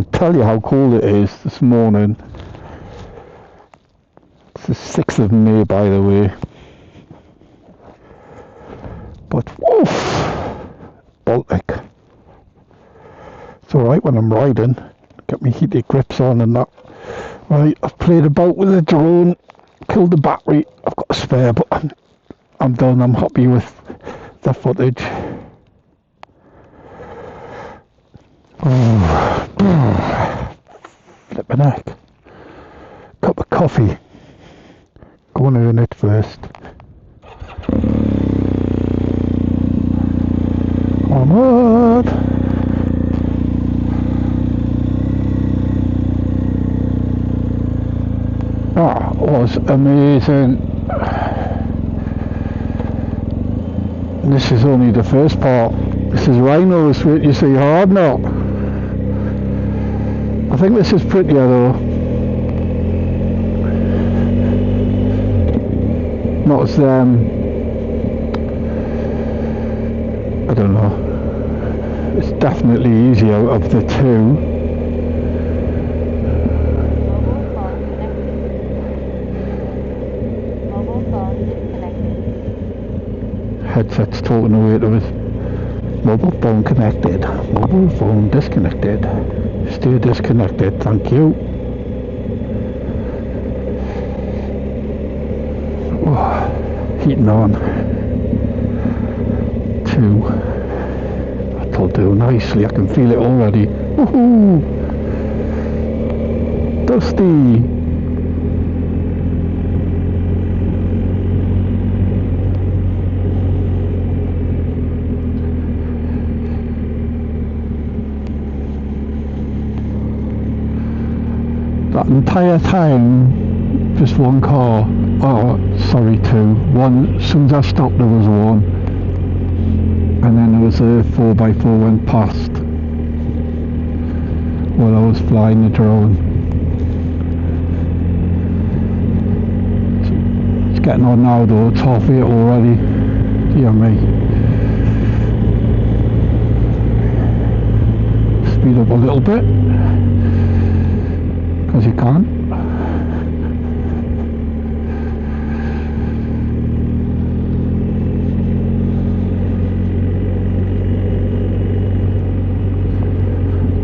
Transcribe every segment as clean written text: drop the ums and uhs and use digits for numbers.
can't tell you how cold it is this morning. It's the 6th of May, by the way. But woof, Baltic. It's alright when I'm riding. Get my heated grips on and that. Right, I've played about with the drone, killed the battery. I've got a spare, but I'm done. I'm happy with the footage. Flippin' heck. Cup of coffee. Go and earn it first. Onward. That was amazing. This is only the first part. This is Wrynose, wait you see Hardknott. I think this is prettier though. Not as I don't know. It's definitely easier out of the two. Headset's talking away to us. Mobile phone connected. Mobile phone disconnected. Stay disconnected, thank you. Oh, heating on. 2. That'll do nicely, I can feel it already. Woohoo! Dusty! That entire time, just one car, oh sorry 2, one, as soon as I stopped there was one, and then there was a 4x4 went past while I was flying the drone. It's getting on now though, it's half 8 already, dear me. Speed up a little bit. As you can.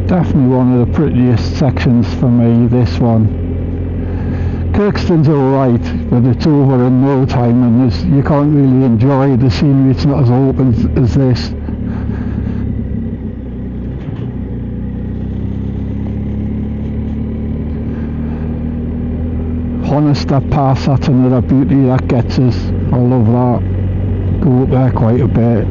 Definitely one of the prettiest sections for me, this one. Kirkston's alright, but it's over in no time and you can't really enjoy the scenery, it's not as open as this. Hardknott Pass, that's another beauty that gets us. I love that. Go up there quite a bit.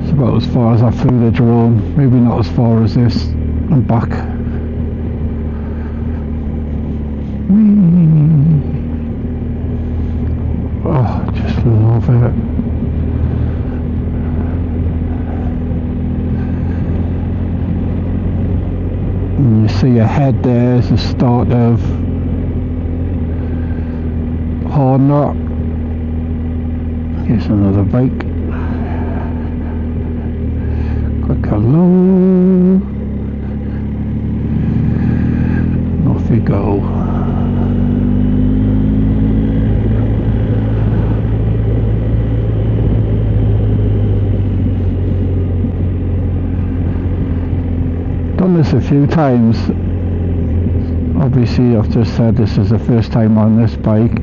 It's about as far as I flew the drone. Maybe not as far as this and back. Oh, just love it. And you see ahead there's the start of Hardknott. Here's another bike. Quick hello. Off we go. Done this a few times. Obviously I've just said this is the first time on this bike.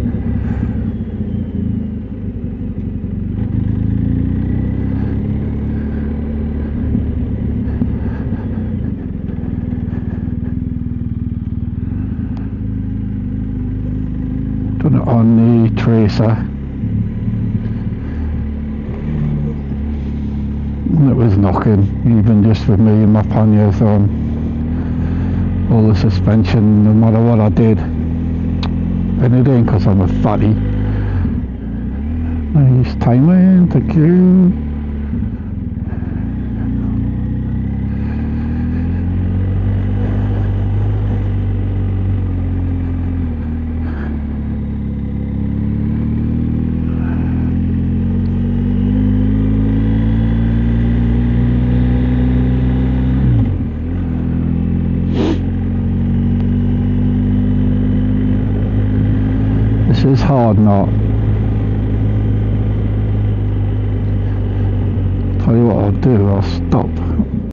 Done it on the Tracer. It was knocking, even just with me and my panniers on. All the suspension, no matter what I did. And it ain't because I'm a fatty. Nice timing, thank you. Hardknott. Tell you what I'll do, I'll stop